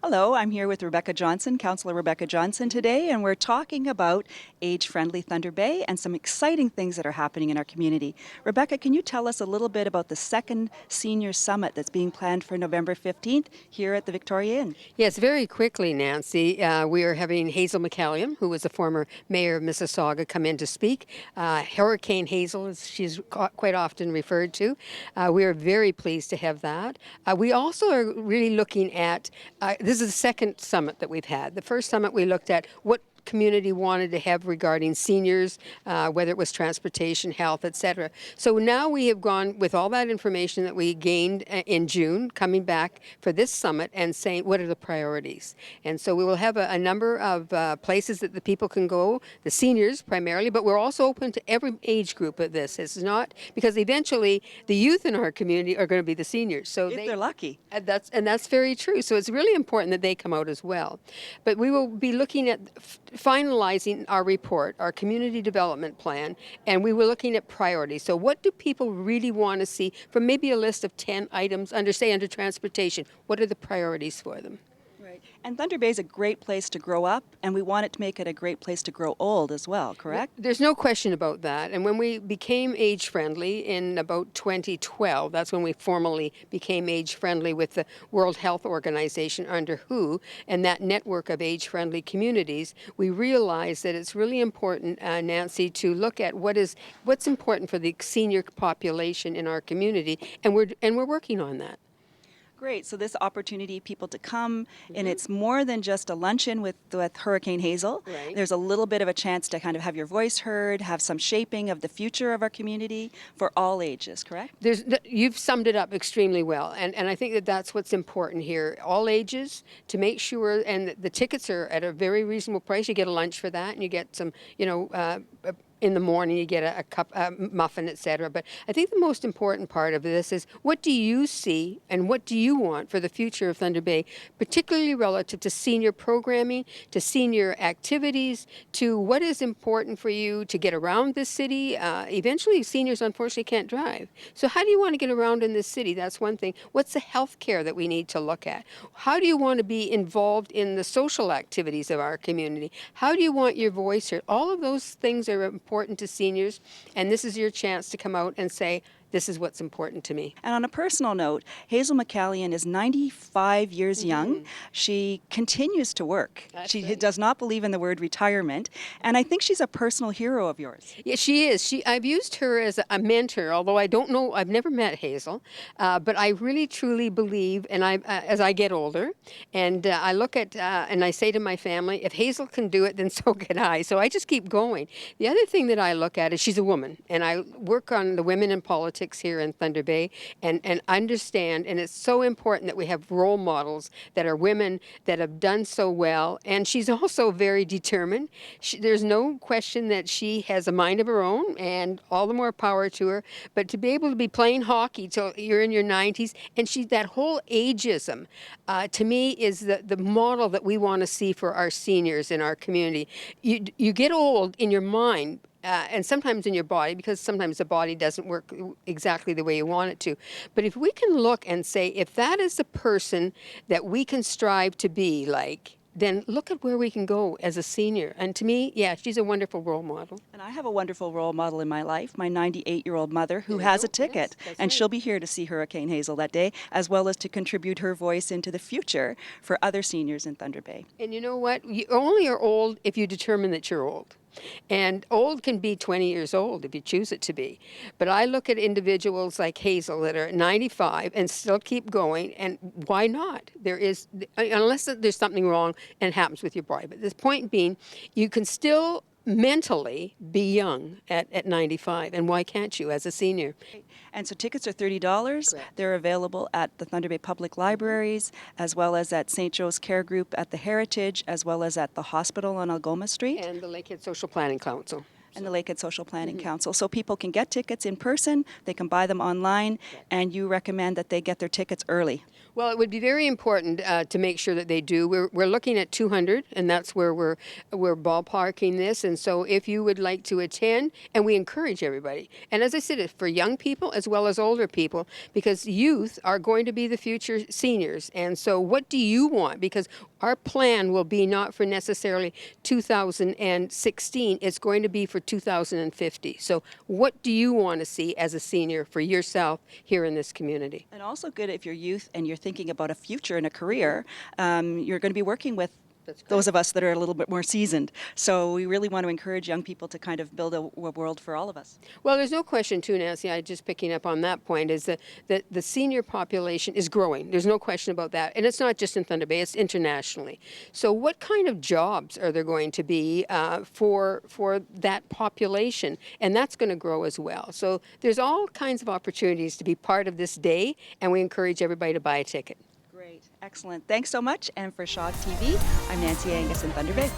Hello, I'm here with Rebecca Johnson, Councillor Rebecca Johnson today, and we're talking about age-friendly Thunder Bay and some exciting things that are happening in our community. Rebecca, can you tell us a little bit about the second Senior Summit that's being planned for November 15th here at the Victoria Inn? Yes, very quickly, Nancy. We are having Hazel McCallion, who was the former mayor of Mississauga, come in to speak. Hurricane Hazel, as she's quite often referred to. We are very pleased to have that. We also are really looking at, this is the second summit that we've had. The first summit we looked at what community wanted to have regarding seniors, whether it was transportation, health, etc. So now we have gone with all that information that we gained in June, coming back for this summit and saying what are the priorities. And so we will have a number of places that the people can go, the seniors primarily, but we're also open to every age group of this. It's not because eventually the youth in our community are going to be the seniors. So If they're lucky. that's very true. So it's really important that they come out as well. But we will be looking at finalizing our report, our community development plan, and we were looking at priorities. So what do people really want to see from maybe a list of 10 items under, say, under transportation? What are the priorities for them? Right. And Thunder Bay is a great place to grow up, and we want it to make it a great place to grow old as well, correct? There's no question about that. And when we became age friendly in about 2012, that's when we formally became age friendly with the World Health Organization under WHO and that network of age friendly communities, we realized that it's really important, Nancy, to look at what's important for the senior population in our community, and we're working on that. Great. So this opportunity, people to come, and it's more than just a luncheon with Hurricane Hazel. Right. There's a little bit of a chance to kind of have your voice heard, have some shaping of the future of our community for all ages, correct? You've summed it up extremely well, and I think that that's what's important here. All ages, to make sure, and the tickets are at a very reasonable price. You get a lunch for that, and you get some, in the morning you get a cup, muffin, etc. But I think the most important part of this is what do you see and what do you want for the future of Thunder Bay, particularly relative to senior programming, to senior activities, to what is important for you to get around this city. Eventually, seniors unfortunately can't drive. So how do you want to get around in this city? That's one thing. What's the health care that we need to look at? How do you want to be involved in the social activities of our community? How do you want your voice heard? All of those things are important to seniors, and this is your chance to come out and say, this is what's important to me. And on a personal note, Hazel McCallion is 95 years young. She continues to work. She does not believe in the word retirement, and I think she's a personal hero of yours. Yeah, she is. I've used her as a mentor, although I don't know, I've never met Hazel, but I really truly believe, and as I get older, and I look at, and I say to my family, if Hazel can do it, then so can I. So I just keep going. The other thing that I look at is she's a woman, and I work on the women in politics here in Thunder Bay and understand, and it's so important that we have role models that are women that have done so well, and she's also very determined. There's no question that she has a mind of her own, and all the more power to her, but to be able to be playing hockey till you're in your 90s, and that whole ageism, to me, is the model that we want to see for our seniors in our community. You get old in your mind, and sometimes in your body, because sometimes the body doesn't work exactly the way you want it to. But if we can look and say, if that is the person that we can strive to be like, then look at where we can go as a senior. And to me, yeah, she's a wonderful role model. And I have a wonderful role model in my life, my 98-year-old mother who has a ticket. Yes, and right. she'll be here to see Hurricane Hazel that day, as well as to contribute her voice into the future for other seniors in Thunder Bay. And you know what? You only are old if you determine that you're old. And old can be 20 years old if you choose it to be. But I look at individuals like Hazel that are 95 and still keep going, and why not? Unless there's something wrong and it happens with your body. But the point being, you can still mentally be young at 95, and why can't you as a senior? And so tickets are $30. Correct. They're available at the Thunder Bay Public Libraries, as well as at St. Joe's Care Group at the Heritage, as well as at the hospital on Algoma Street. And the Lakehead Social Planning Council. And the Lakehead Social Planning Council. So people can get tickets in person, they can buy them online, and you recommend that they get their tickets early. Well, it would be very important to make sure that they do. We're looking at 200, and that's where we're ballparking this. And so, if you would like to attend, and we encourage everybody. And as I said, it's for young people as well as older people, because youth are going to be the future seniors. And so, what do you want? Because our plan will be not for necessarily 2016. It's going to be for 2050. So, what do you want to see as a senior for yourself here in this community? And also good if you're youth and you're thinking about a future and a career, you're going to be working with those of us that are a little bit more seasoned. So we really want to encourage young people to kind of build a world for all of us. Well, there's no question, too, Nancy, I just picking up on that point, is that the senior population is growing. There's no question about that. And it's not just in Thunder Bay, it's internationally. So what kind of jobs are there going to be for that population? And that's going to grow as well. So there's all kinds of opportunities to be part of this day, and we encourage everybody to buy a ticket. Great. Excellent. Thanks so much. And for Shaw TV, I'm Nancy Angus in Thunder Bay.